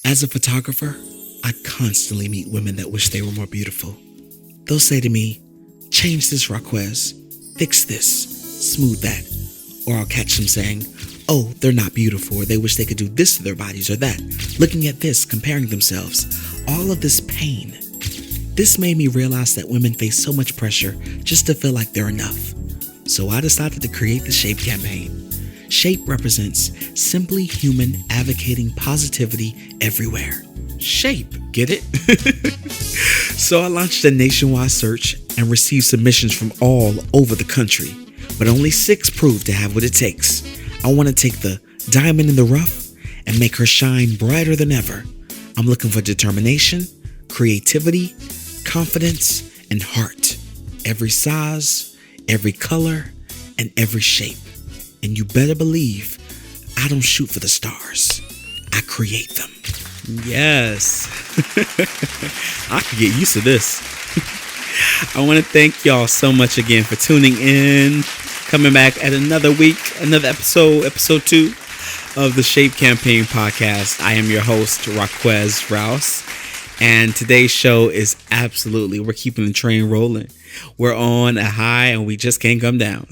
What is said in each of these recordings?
As a photographer, I constantly meet women that wish they were more beautiful. They'll say to me, change this, Raquez, fix this, smooth that. Or I'll catch them saying, oh, they're not beautiful, or they wish they could do this to their bodies or that, looking at this, comparing themselves. All of this pain. This made me realize that women face so much pressure just to feel like they're enough. So I decided to create the SHAPE campaign. SHAPE represents simply human advocating positivity everywhere. SHAPE, get it? So I launched a nationwide search and received submissions from all over the country, but only 6 proved to have what it takes. I want to take the diamond in the rough and make her shine brighter than ever. I'm looking for determination, creativity, confidence, and heart. Every size, every color, and every shape. And you better believe I don't shoot for the stars. I create them. Yes. I could get used to this. I want to thank y'all so much again for tuning in. Coming back at another week, another episode 2 of the SHAPE Campaign podcast. I am your host, Raquez Rouse. And today's show is we're keeping the train rolling. We're on a high and we just can't come down.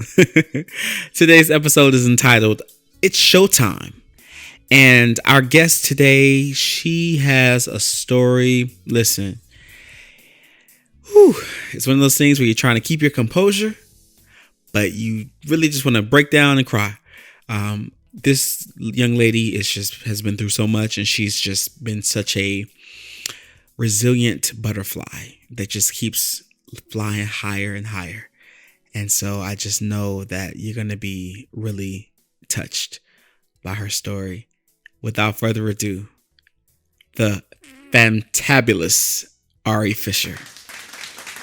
Today's episode is entitled, It's Showtime. And our guest today, she has a story. Listen, it's one of those things where you're trying to keep your composure, but you really just want to break down and cry. This young lady has been through so much, and she's just been such a resilient butterfly that just keeps flying higher and higher. And so I just know that you're going to be really touched by her story. Without further ado, the fantabulous Arie Fisher.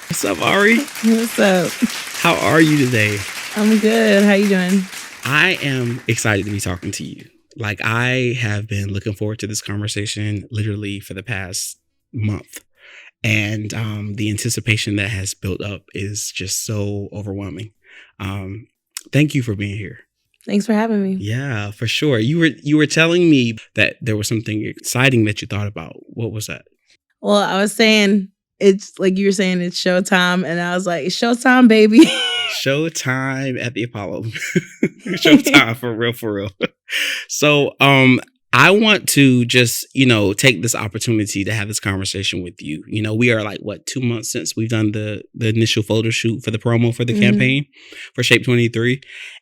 What's up, Arie? What's up? How are you today? I'm good. How you doing? I am excited to be talking to you. Like, I have been looking forward to this conversation literally for the past month. And the anticipation that has built up is just so overwhelming. Thank you for being here. Thanks for having me. Yeah, for sure. You were telling me that there was something exciting that you thought about. What was that? Well, I was saying, it's like you were saying, it's showtime. And I was like, it's showtime, baby. Showtime at the Apollo. Showtime, for real. So, I want to just, take this opportunity to have this conversation with you. We are 2 months since we've done the initial photo shoot for the promo for the campaign for SHAPE 23.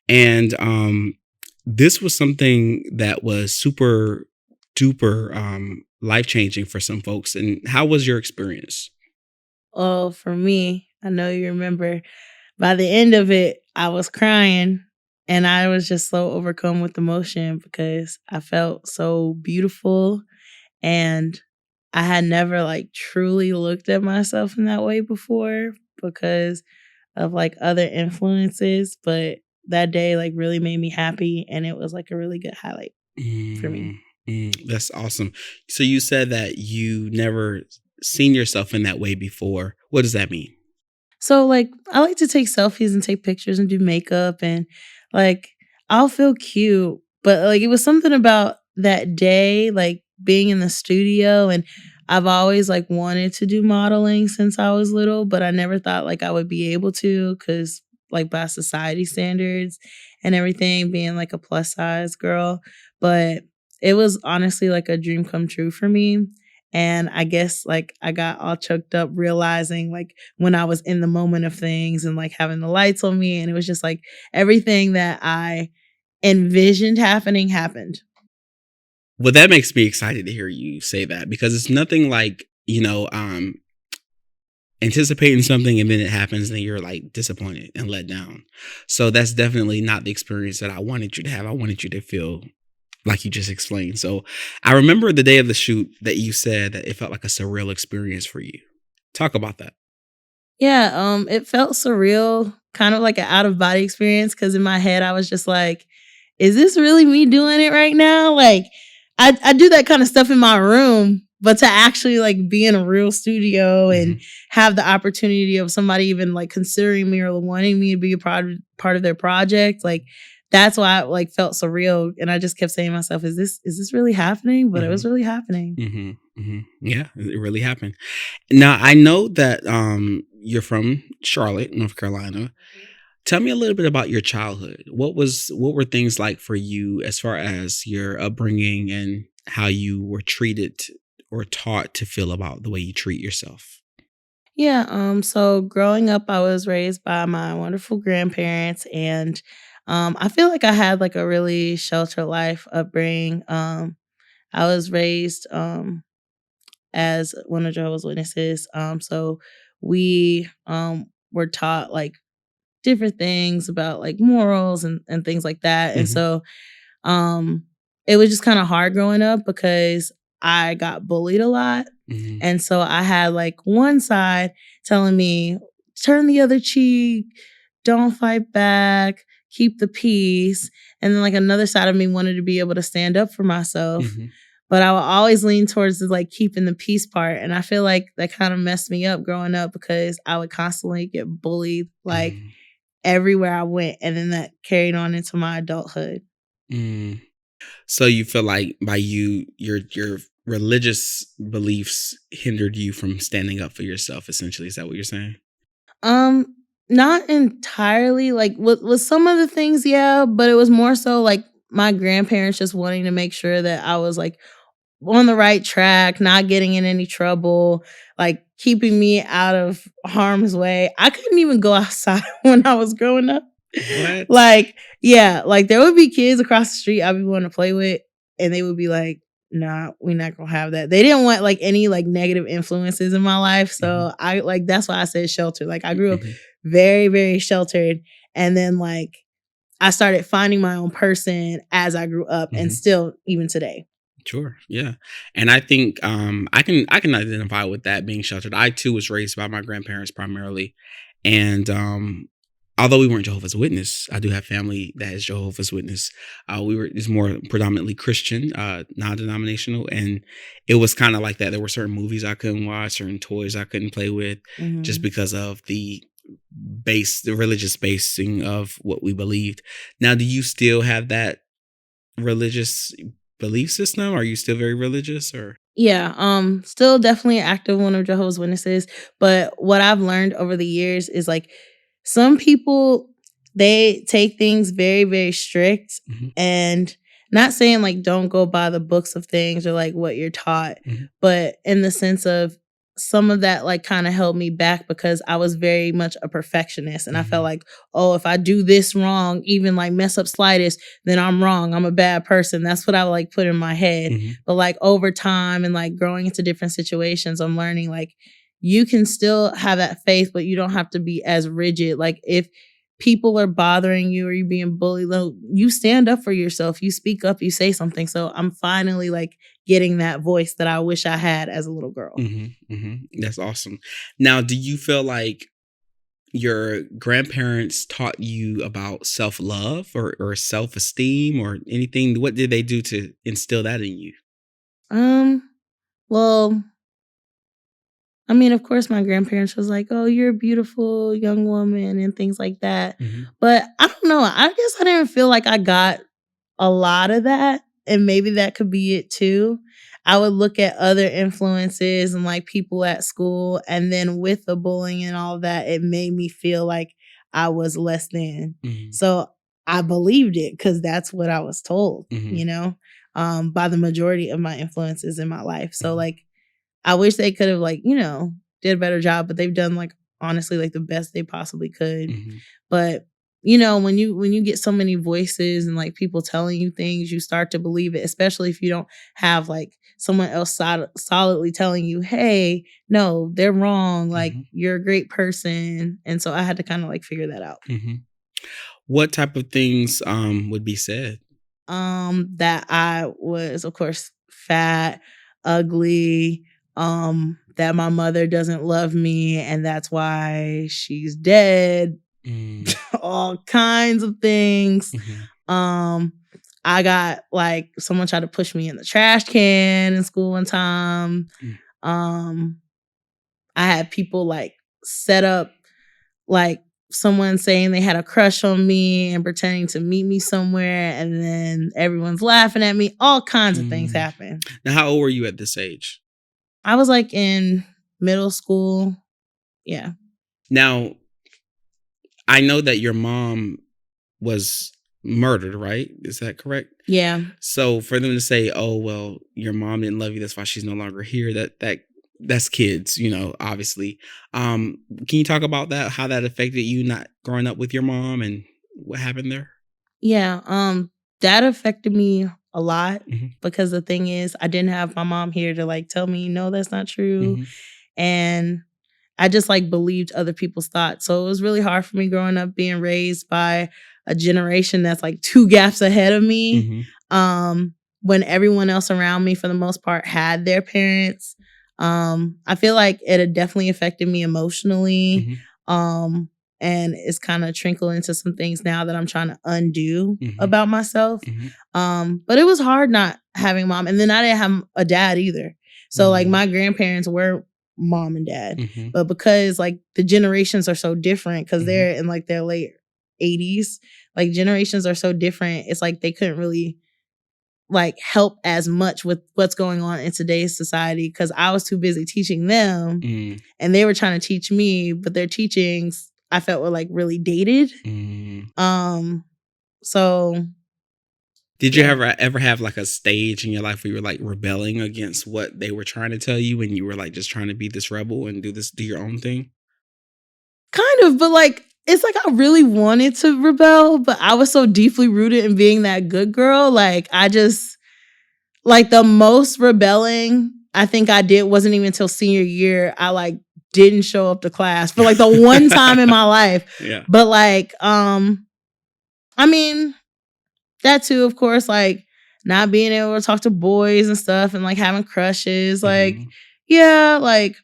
And this was something that was super duper life-changing for some folks. And how was your experience? Well, for me, I know you remember, by the end of it, I was crying. And I was just so overcome with emotion because I felt so beautiful, and I had never truly looked at myself in that way before because of other influences. But that day really made me happy, and it was a really good highlight for me. That's awesome. So you said that you never seen yourself in that way before. What does that mean? So I like to take selfies and take pictures and do makeup, and I'll feel cute, but it was something about that day, being in the studio, and I've always wanted to do modeling since I was little, but I never thought I would be able to because by society standards and everything, being a plus size girl. But it was honestly a dream come true for me. And I guess I got all choked up realizing when I was in the moment of things and having the lights on me, and it was just everything that I envisioned happened. Well, that makes me excited to hear you say that, because it's nothing anticipating something and then it happens and then you're disappointed and let down. So that's definitely not the experience that I wanted you to have. I wanted you to feel like you just explained. So I remember the day of the shoot that you said that it felt like a surreal experience for you. Talk about that. Yeah, it felt surreal, kind of like an out of body experience, because in my head I was just is this really me doing it right now? I do that kind of stuff in my room, but to actually be in a real studio and have the opportunity of somebody even considering me or wanting me to be a part of their project, that's why it like felt surreal. And I just kept saying to myself, is this really happening? But it was really happening. Yeah, it really happened. Now I know that you're from Charlotte, North Carolina. Tell me a little bit about your childhood. What were things like for you as far as your upbringing and how you were treated or taught to feel about the way you treat yourself? Yeah, so growing up I was raised by my wonderful grandparents, and I feel like I had like a really sheltered life upbringing. I was raised as one of Jehovah's Witnesses. So we were taught like different things about like morals and things like that. And Hmm. so um it was just kind of hard growing up because I got bullied a lot. Hmm. And so I had like one side telling me, turn the other cheek, don't fight back, keep the peace. And then like another side of me wanted to be able to stand up for myself. Hmm. But I would always lean towards the like keeping the peace part. And I feel like that kind of messed me up growing up because I would constantly get bullied like Hmm. everywhere I went. And then that carried on into my adulthood. Mm. So you feel like by your religious beliefs hindered you from standing up for yourself. Essentially, is that what you're saying? Um, Not entirely. Like with some of the things, yeah, but it was more so like my grandparents just wanting to make sure that I was like on the right track, not getting in any trouble, like keeping me out of harm's way. I couldn't even go outside when I was growing up. What? Like, yeah, like there would be kids across the street I'd be wanting to play with, and they would be like, nah, we're not gonna have that. They didn't want like any like negative influences in my life. Hmm. So I like that's why I said shelter. Like I grew up Hmm. very, very sheltered. And then like I started finding my own person as I grew up and Hmm. still even today. Sure. Yeah. And I think I can identify with that being sheltered. I too was raised by my grandparents primarily. And although we weren't Jehovah's Witness, I do have family that is Jehovah's Witness. We were is more predominantly Christian, non-denominational, and it was kind of like that. There were certain movies I couldn't watch, certain toys I couldn't play with, just Mhm. because of the religious basing of what we believed. Now, do you still have that religious belief system? Are you still very religious or? Yeah, still definitely active one of Jehovah's Witnesses, but what I've learned over the years is like some people they take things very very strict, Mhm. and not saying like don't go by the books of things or like what you're taught, Mhm. but in the sense of some of that like kind of held me back because I was very much a perfectionist and I felt Mhm. like, oh, if I do this wrong, even like mess up slightest, then I'm wrong. I'm a bad person. That's what I like put in my head. Mhm. But like over time and like growing into different situations, I'm learning like you can still have that faith, but you don't have to be as rigid. Like if people are bothering you or you being bullied, like, you stand up for yourself. You speak up, you say something. So I'm finally like getting that voice that I wish I had as a little girl. Mhm. Mhm. That's awesome. Now, do you feel like your grandparents taught you about self-love or self-esteem or anything? What did they do to instill that in you? Um, well, I mean, of course, my grandparents was like, "Oh, you're a beautiful young woman," and things like that. Mhm. But I don't know. I guess I didn't feel like I got a lot of that, and maybe that could be it too. I would look at other influences and like people at school, and then with the bullying and all that, it made me feel like I was less than. Mhm. So I believed it because that's what I was told, Mhm. by the majority of my influences in my life. So Mhm. like I wish they could have like, did a better job, but they've done like honestly like the best they possibly could. Mhm. But when you get so many voices and like people telling you things, you start to believe it, especially if you don't have like someone else solidly telling you, "Hey, no, they're wrong. Like Mhm. you're a great person." And so I had to kind of like figure that out. Mhm. What type of things would be said? That I was, of course, fat, ugly, that my mother doesn't love me and that's why she's dead, Mm. all kinds of things. Mhm. Um, I got like someone tried to push me in the trash can in school one time. Mm. Um, I had people like set up like someone saying they had a crush on me and pretending to meet me somewhere, and then everyone's laughing at me. All kinds of things happen. Now, how old were you at this age? I was like in middle school. Yeah. Now, I know that your mom was murdered, right? Is that correct? Yeah. So for them to say, "Oh, well, your mom didn't love you, that's why she's no longer here," that's kids, obviously. Can you talk about that? How that affected you not growing up with your mom and what happened there? Yeah. That affected me a lot Mm-hmm. because the thing is, I didn't have my mom here to like tell me, no, that's not true. Mm-hmm. And I just like believed other people's thoughts. So it was really hard for me growing up being raised by a generation that's like 2 gaps ahead of me. Mm-hmm. When everyone else around me, for the most part, had their parents. I feel like it had definitely affected me emotionally. Mm-hmm. And it's kind of trickled into some things now that I'm trying to undo Mm-hmm. about myself. Mm-hmm. But it was hard not having mom. And then I didn't have a dad either. So like my grandparents were mom and dad. Mm-hmm. But because like the generations are so different, because Mm-hmm. they're in like their late 80s, like generations are so different. It's like they couldn't really like help as much with what's going on in today's society because I was too busy teaching them and they were trying to teach me, but their teachings I felt were like really dated. So did you ever have like a stage in your life where you were like rebelling against what they were trying to tell you and you were like just trying to be this rebel and do your own thing? Kind of, but like it's like I really wanted to rebel, but I was so deeply rooted in being that good girl. Like I just like the most rebelling I think I did wasn't even until senior year. I like didn't show up to class for like the one time in my life. Yeah. But like I mean that too, of course, like not being able to talk to boys and stuff and like having crushes. Like, yeah, like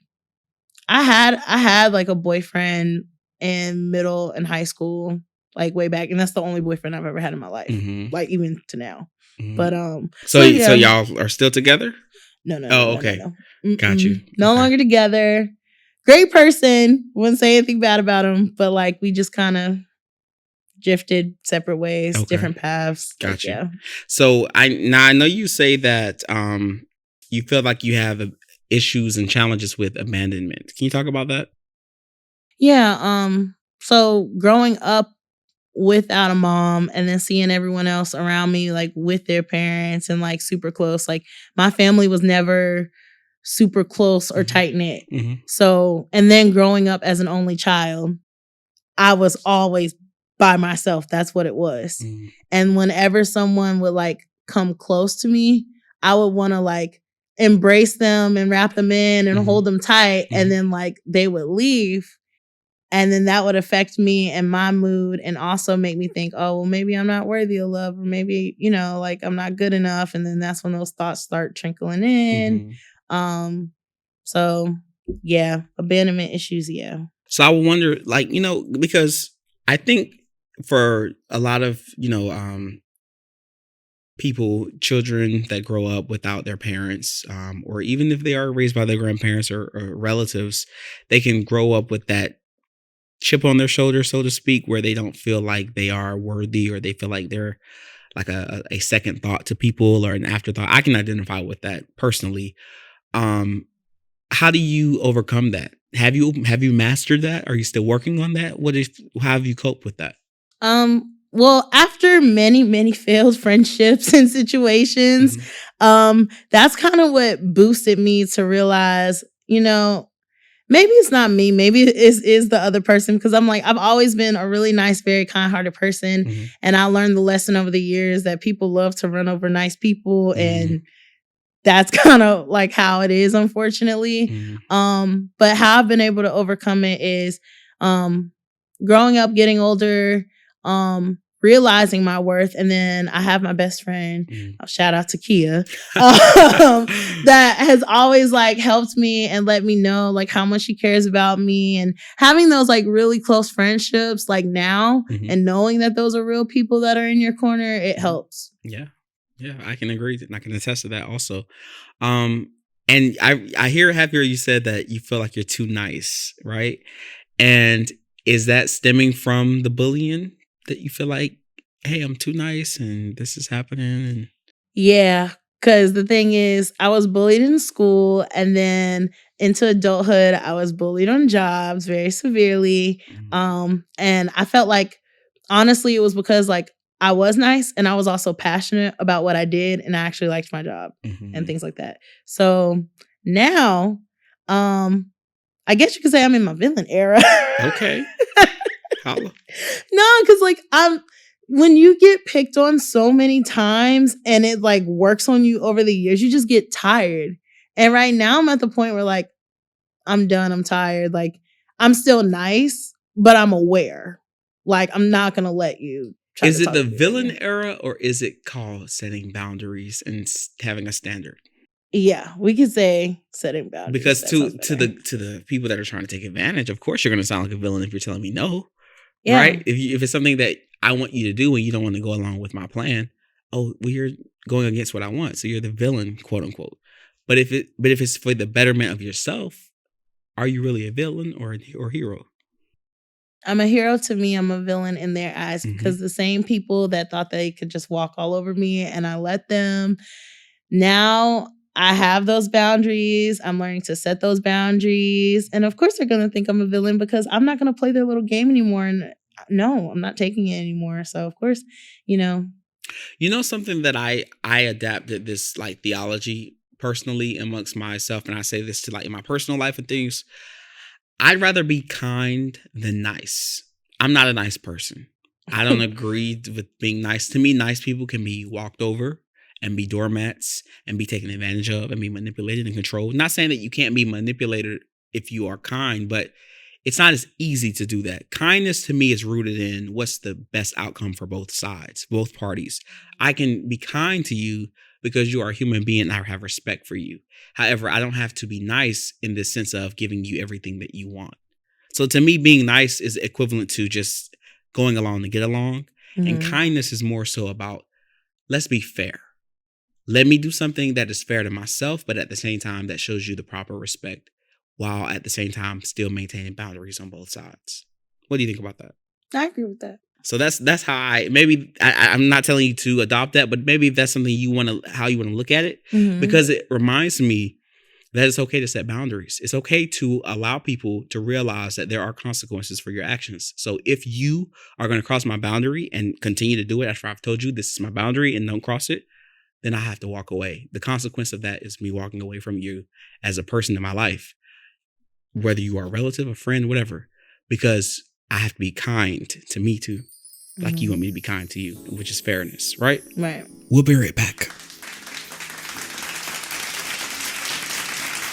I had like a boyfriend in middle and high school, like way back, and that's the only boyfriend I've ever had in my life, like even to now. But so y'all are still together? No. Oh, okay. No. Got you. No longer together. Great person. Wouldn't say anything bad about him, but like we just kind of drifted separate ways, different paths. Got you. Yeah. So I know you say that you feel like you have issues and challenges with abandonment. Can you talk about that? Yeah. So growing up without a mom and then seeing everyone else around me like with their parents and like super close, like my family was never super close or tight knit. So, and then growing up as an only child, I was always by myself. That's what it was. And whenever someone would like come close to me, I would want to like embrace them and wrap them in and hold them tight. And then like they would leave. And then that would affect me and my mood and also make me think, oh, well, maybe I'm not worthy of love or maybe, like I'm not good enough. And then that's when those thoughts start trickling in. So yeah, abandonment issues. Yeah. So I would wonder, like, because I think for a lot of, people, children that grow up without their parents, or even if they are raised by their grandparents or relatives, they can grow up with that chip on their shoulder, so to speak, where they don't feel like they are worthy or they feel like they're like a second thought to people or an afterthought. I can identify with that personally. How do you overcome that? Have you mastered that? Are you still working on that? How have you coped with that? Well, after many, many failed friendships and situations, that's kind of what boosted me to realize, maybe it's not me. Maybe it is the other person. Because I'm like, I've always been a really nice, very kind-hearted person. And I learned the lesson over the years that people love to run over nice people. And that's kind of like how it is, unfortunately. But how I've been able to overcome it is growing up, getting older, realizing my worth. And then I have my best friend, shout out to Kia, that has always like helped me and let me know like how much she cares about me, and having those like really close friendships like now and knowing that those are real people that are in your corner, it helps. Yeah, I can agree and I can attest to that also. And I have here you said that you feel like you're too nice, right? And Is that stemming from the bullying that you feel like, hey, I'm too nice and this is happening? And Yeah, because the thing is, I was bullied in school, and then into adulthood, I was bullied on jobs very severely. And I felt like, honestly, it was because like I was nice, and I was also passionate about what I did, and I actually liked my job and things like that. So now, I guess you could say I'm in my villain era. Okay. Holla. No, because like when you get picked on so many times and it like works on you over the years, you just get tired. And right now I'm at the point where like I'm done, I'm tired. Like I'm still nice, but I'm aware. Like I'm not gonna let you try Is to it talk the to me villain again. era or is it called setting boundaries and having a standard? Yeah, we could say setting boundaries. Because That to sounds to better. the people that are trying to take advantage, of course you're going to sound like a villain if you're telling me no, Yeah. right? If it's something that I want you to do and you don't want to go along with my plan, oh, well, you're going against what I want, so you're the villain, quote unquote. But if it's for the betterment of yourself, are you really a villain or hero? I'm a hero to me. I'm a villain in their eyes because the same people that thought they could just walk all over me and I let them, now I have those boundaries. I'm learning to set those boundaries. And of course, they're going to think I'm a villain because I'm not going to play their little game anymore. And no, I'm not taking it anymore. So, of course, you know. You know something that I adapted this like theology personally amongst myself, and I say this to like in my personal life and things. I'd rather be kind than nice. I'm not a nice person. I don't agree with being nice. To me, nice people can be walked over and be doormats and be taken advantage of and be manipulated and controlled. Not saying that you can't be manipulated if you are kind, but it's not as easy to do that. Kindness to me is rooted in what's the best outcome for both sides, both parties. I can be kind to you because you are a human being and I have respect for you. However, I don't have to be nice in the sense of giving you everything that you want. So to me, being nice is equivalent to just going along to get along. And kindness is more so about, let's be fair. Let me do something that is fair to myself, but at the same time that shows you the proper respect, while at the same time still maintaining boundaries on both sides. What do you think about that? I agree with that. So that's how I'm not telling you to adopt that, but maybe that's something how you want to look at it, because it reminds me that it's okay to set boundaries. It's okay to allow people to realize that there are consequences for your actions. So if you are going to cross my boundary and continue to do it after I've told you this is my boundary and don't cross it, then I have to walk away. The consequence of that is me walking away from you as a person in my life, whether you are a relative, a friend, whatever, because I have to be kind to me too. Like you want me to be kind to you, which is fairness, right? Right. We'll be right back.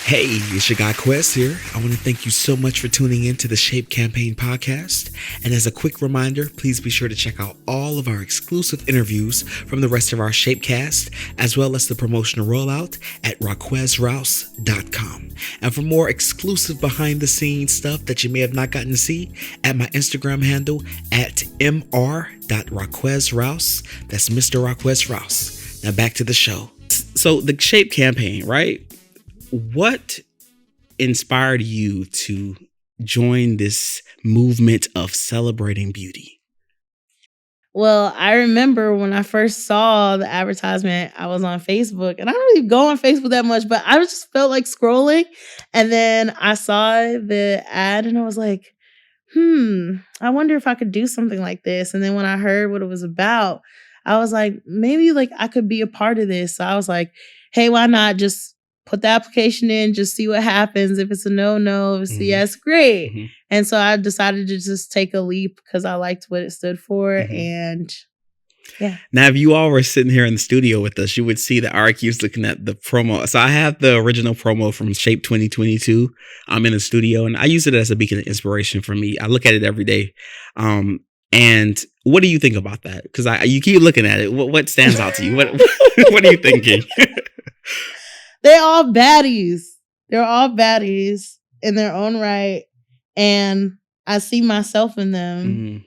Hey, it's your guy Quest here. I want to thank you so much for tuning in to the Shape Campaign podcast. And as a quick reminder, please be sure to check out all of our exclusive interviews from the rest of our Shapecast, as well as the promotional rollout at raquezrouse.com. And for more exclusive behind the scenes stuff that you may have not gotten to see, at my Instagram handle at mr.raquezrouse. That's Mr. Raquez Rouse. Now back to the show. So the Shape Campaign, right? What inspired you to join this movement of celebrating beauty? Well, I remember when I first saw the advertisement, I was on Facebook, and I don't really go on Facebook that much, but I just felt like scrolling. And then I saw the ad and I was like, I wonder if I could do something like this. And then when I heard what it was about, I was like, maybe like I could be a part of this. So I was like, hey, why not just put the application in, just see what happens. If it's a no, if it's a yes, great. And so I decided to just take a leap because I liked what it stood for. And yeah. Now, if you all were sitting here in the studio with us, you would see that Arie keeps looking at the promo. So I have the original promo from Shape 2022. I'm in the studio and I use it as a beacon of inspiration for me. I look at it every day. And what do you think about that? Because you keep looking at it. What stands out to you? What are you thinking? They're all baddies. They're all baddies in their own right. And I see myself in them.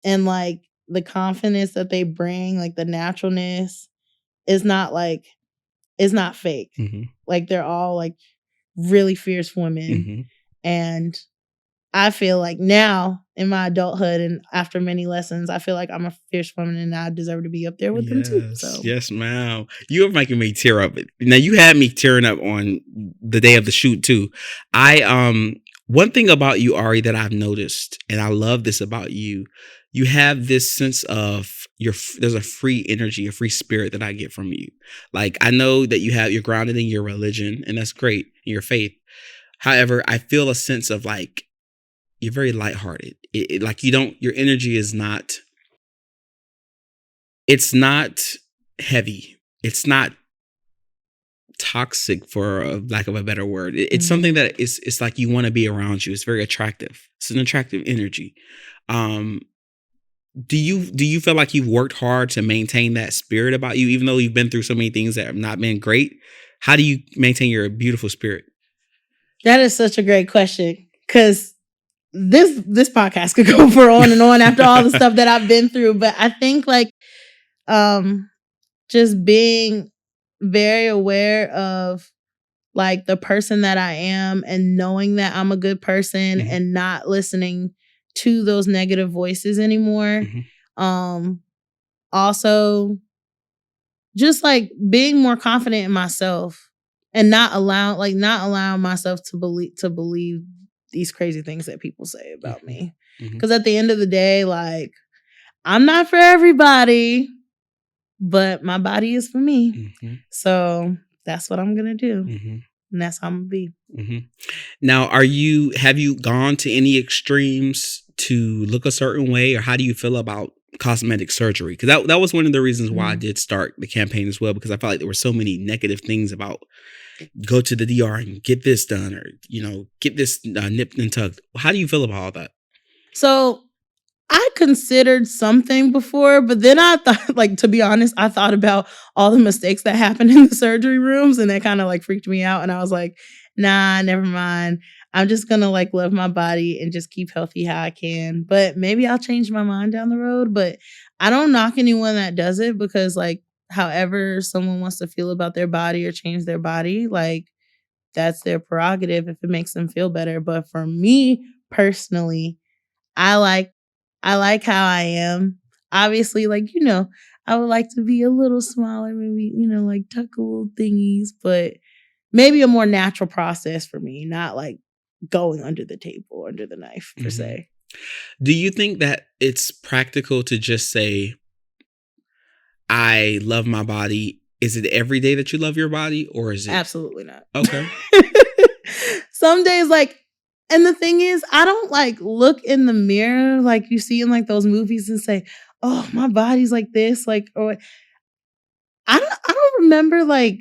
And like the confidence that they bring, like the naturalness is not like, it's not fake. Like they're all like really fierce women. And I feel like now in my adulthood and after many lessons, I feel like I'm a fierce woman and I deserve to be up there with them too. So Yes, ma'am. You're making me tear up. Now you had me tearing up on the day of the shoot too. One thing about you, Arie, that I've noticed, and I love this about you, you have this sense of there's a free energy, a free spirit that I get from you. Like I know that you're grounded in your religion, and that's great, in your faith. However, I feel a sense of like you're very lighthearted. Like your energy is not. It's not heavy. It's not toxic, for a lack of a better word. It's something that it's like you want to be around you. It's very attractive. It's an attractive energy. Do you feel like you've worked hard to maintain that spirit about you, even though you've been through so many things that have not been great? How do you maintain your beautiful spirit? That is such a great question, because this podcast could go for on and on after all the stuff that I've been through. But I think like just being very aware of like the person that I am and knowing that I'm a good person and not listening to those negative voices anymore. Also just like being more confident in myself and not allowing myself to believe these crazy things that people say about me. Because at the end of the day, like, I'm not for everybody, but my body is for me. So that's what I'm gonna do. And that's how I'm gonna be. Now, have you gone to any extremes to look a certain way, or how do you feel about cosmetic surgery? Because that was one of the reasons why I did start the campaign as well, because I felt like there were so many negative things about go to the DR and get this done, or get this nipped and tucked. How do you feel about all that? So I considered something before, but then I thought, like, to be honest, I thought about all the mistakes that happened in the surgery rooms, and that kind of like freaked me out. And I was like, nah, never mind. I'm just gonna like love my body and just keep healthy how I can. But maybe I'll change my mind down the road. But I don't knock anyone that does it, because like however someone wants to feel about their body or change their body, like that's their prerogative if it makes them feel better. But for me personally, I like how I am. Obviously, like, I would like to be a little smaller, maybe, like tuck a little thingies, but maybe a more natural process for me, not like going under the table, under the knife per se. Do you think that it's practical to just say, I love my body? Is it every day that you love your body, or is it? Absolutely not. Okay. Some days, like, and the thing is, I don't like look in the mirror like you see in like those movies and say, oh, my body's like this, like, or I don't remember like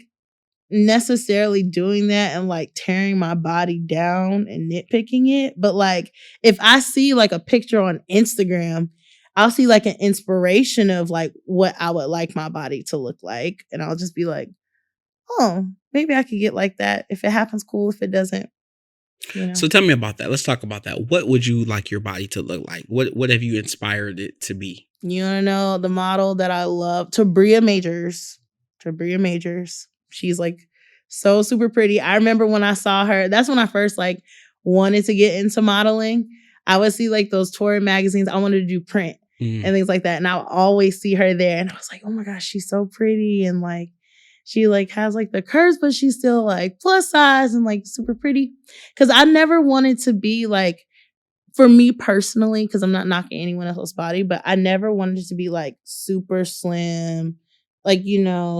necessarily doing that and like tearing my body down and nitpicking it. But like if I see like a picture on Instagram, I'll see like an inspiration of like what I would like my body to look like. And I'll just be like, oh, maybe I could get like that. If it happens, cool. If it doesn't, So tell me about that. Let's talk about that. What would you like your body to look like? What have you inspired it to be? You want to know the model that I love? Tabria Majors. She's like so super pretty. I remember when I saw her, that's when I first like wanted to get into modeling. I would see like those touring magazines. I wanted to do print and things like that. And I would always see her there. And I was like, oh my gosh, she's so pretty. And like, she like has like the curves, but she's still like plus size and like super pretty. Cause I never wanted to be like, for me personally, cause I'm not knocking anyone else's body, but I never wanted to be like super slim, like,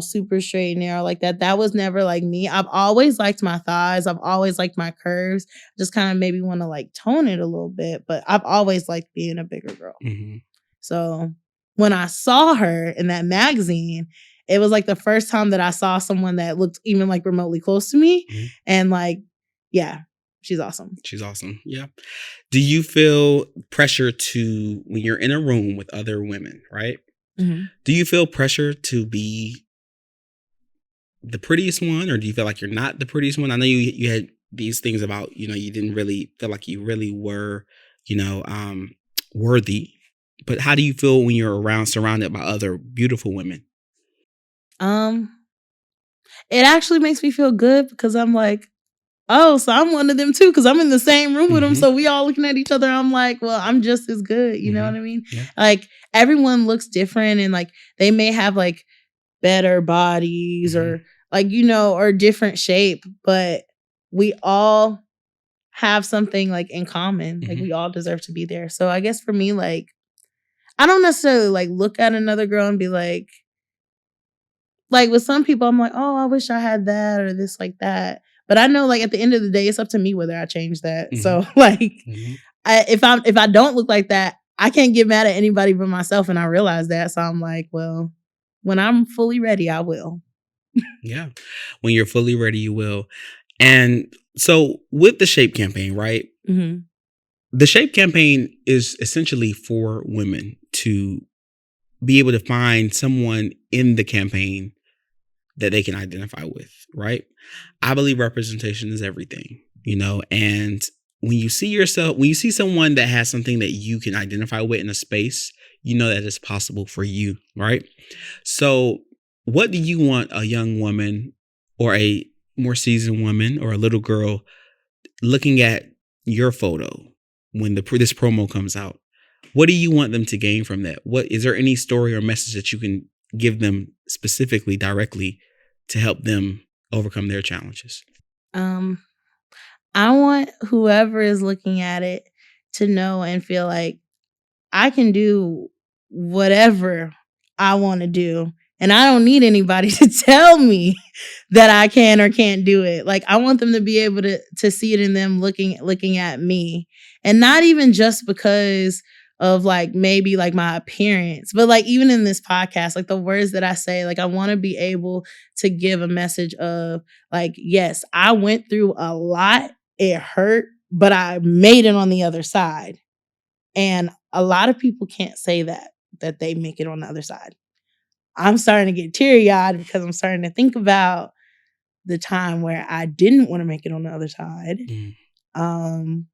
super straight and narrow like that. That was never like me. I've always liked my thighs. I've always liked my curves. Just kind of maybe want to like tone it a little bit, but I've always liked being a bigger girl. So when I saw her in that magazine, it was like the first time that I saw someone that looked even like remotely close to me. And like, yeah, she's awesome. Yeah. Do you feel pressure to, when you're in a room with other women, right? Do you feel pressure to be the prettiest one, or do you feel like you're not the prettiest one? I know you had these things about, you didn't really feel like you really were, worthy. But how do you feel when you're surrounded by other beautiful women? It actually makes me feel good, because I'm like, oh, so I'm one of them too, because I'm in the same room with them. Mhm. So we all looking at each other. I'm like, well, I'm just as good. You know Mhm. what I mean? Yeah. Like everyone looks different, and like they may have like better bodies Mhm. or like, you know, or different shape, but we all have something like in common. Like Mhm. we all deserve to be there. So I guess for me, like, I don't necessarily like look at another girl and be like with some people, I'm like, oh, I wish I had that or this like that. But I know like at the end of the day, it's up to me whether I change that. Mhm. So like Mhm. if I don't look like that, I can't get mad at anybody but myself. And I realize that. So I'm like, well, when I'm fully ready, I will. Yeah. When you're fully ready, you will. And so with the Shape campaign, right? Mhm. The Shape campaign is essentially for women to be able to find someone in the campaign that they can identify with, right? I believe representation is everything, and when you see someone that has something that you can identify with in a space, you know that it's possible for you, right? So, what do you want a young woman or a more seasoned woman or a little girl looking at your photo when this promo comes out? What do you want them to gain from that? What is there any story or message that you can give them specifically directly to help them overcome their challenges? Um, I want whoever is looking at it to know and feel like I can do whatever I want to do. And I don't need anybody to tell me that I can or can't do it. Like I want them to be able to see it in them looking at me. And not even just because of like maybe like my appearance, but like even in this podcast, like the words that I say, like I want to be able to give a message of like, yes, I went through a lot. It hurt, but I made it on the other side. And a lot of people can't say that they make it on the other side. I'm starting to get teary-eyed because I'm starting to think about the time where I didn't want to make it on the other side. Mm, Um,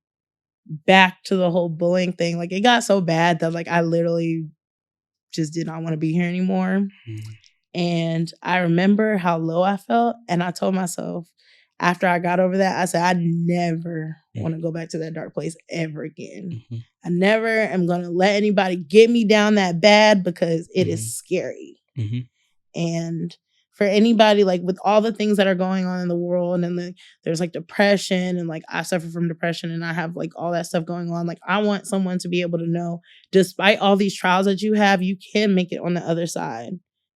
back to the whole bullying thing. Like it got so bad that like I literally just did not want to be here anymore. mm, And I remember how low I felt. And I told myself after I got over that, I said, I never mm, want to go back to that dark place ever again. mhm, I never am going to let anybody get me down that bad because it is mhm, scary. mhm, And for anybody, like with all the things that are going on in the world, and there's like depression, and like I suffer from depression, and I have like all that stuff going on. Like I want someone to be able to know, despite all these trials that you have, you can make it on the other side.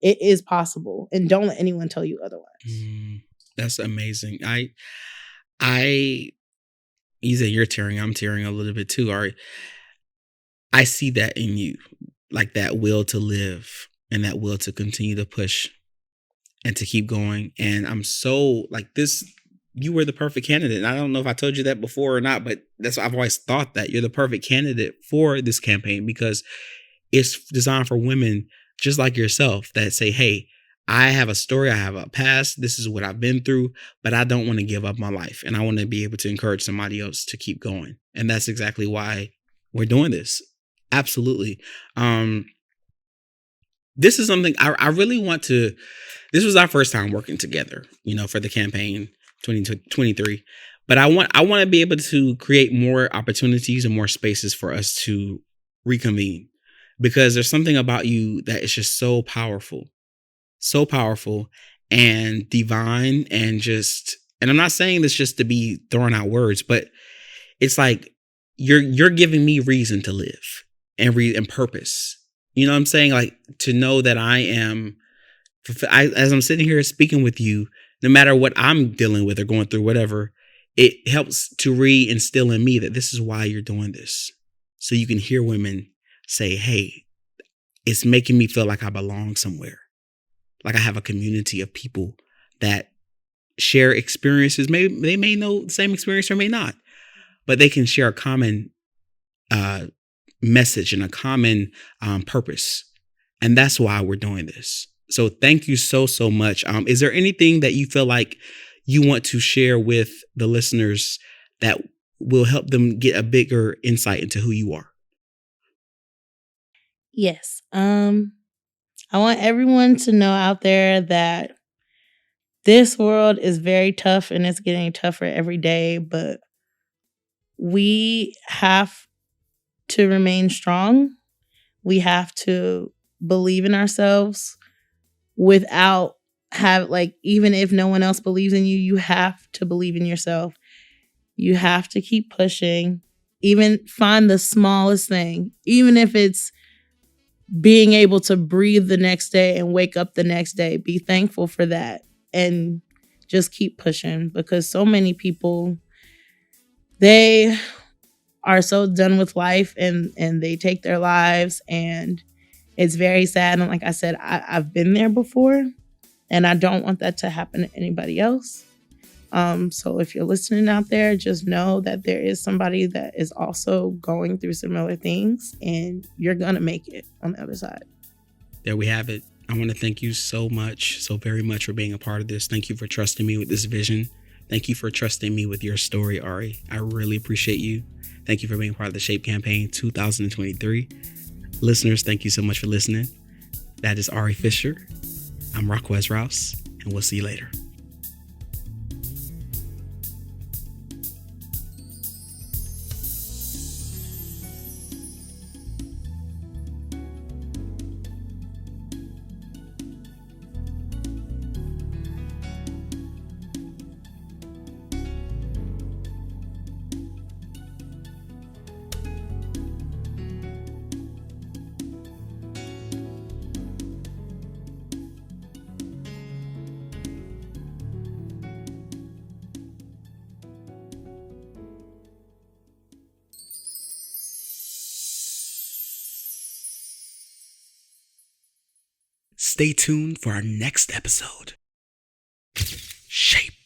It is possible, and don't let anyone tell you otherwise. mm. That's amazing. I, you say you're tearing. I'm tearing a little bit too. Ari, I see that in you, like that will to live and that will to continue to push and to keep going. And I'm so like this. You were the perfect candidate. And I don't know if I told you that before or not, but that's what I've always thought, that you're the perfect candidate for this campaign because it's designed for women just like yourself that say, hey, I have a story, I have a past, this is what I've been through, but I don't want to give up my life. And I want to be able to encourage somebody else to keep going. And that's exactly why we're doing this. Absolutely. This is something I really want to. This was our first time working together, for the campaign 2023. But I want to be able to create more opportunities and more spaces for us to reconvene, because there's something about you that is just so powerful and divine, and I'm not saying this just to be throwing out words, but it's like you're giving me reason to live and purpose. You know what I'm saying? Like to know that as I'm sitting here speaking with you, no matter what I'm dealing with or going through, whatever, it helps to re-instill in me that this is why you're doing this. So you can hear women say, hey, it's making me feel like I belong somewhere. Like I have a community of people that share experiences. Maybe they may know the same experience or may not, but they can share a common uh, message and a common purpose. And that's why we're doing this. So thank you so much. Is there anything that you feel like you want to share with the listeners that will help them get a bigger insight into who you are? Yes. I want everyone to know out there that this world is very tough and it's getting tougher every day, but we have to remain strong. We have to believe in ourselves without even if no one else believes in you, you have to believe in yourself. You have to keep pushing. Even find the smallest thing, even if it's being able to breathe the next day and wake up the next day. Be thankful for that and just keep pushing, because so many people, they are so done with life and they take their lives, and it's very sad. And like I said, I've been there before, and I don't want that to happen to anybody else. So if you're listening out there, just know that there is somebody that is also going through similar things, and you're going to make it on the other side. There we have it. I want to thank you so very much for being a part of this. Thank you for trusting me with this vision. Thank you for trusting me with your story, Arie. I really appreciate you. Thank you for being part of the Shape Campaign 2023. Listeners, thank you so much for listening. That is Arie Fisher. I'm Raquez Rouse, and we'll see you later. Stay tuned for our next episode. Shape.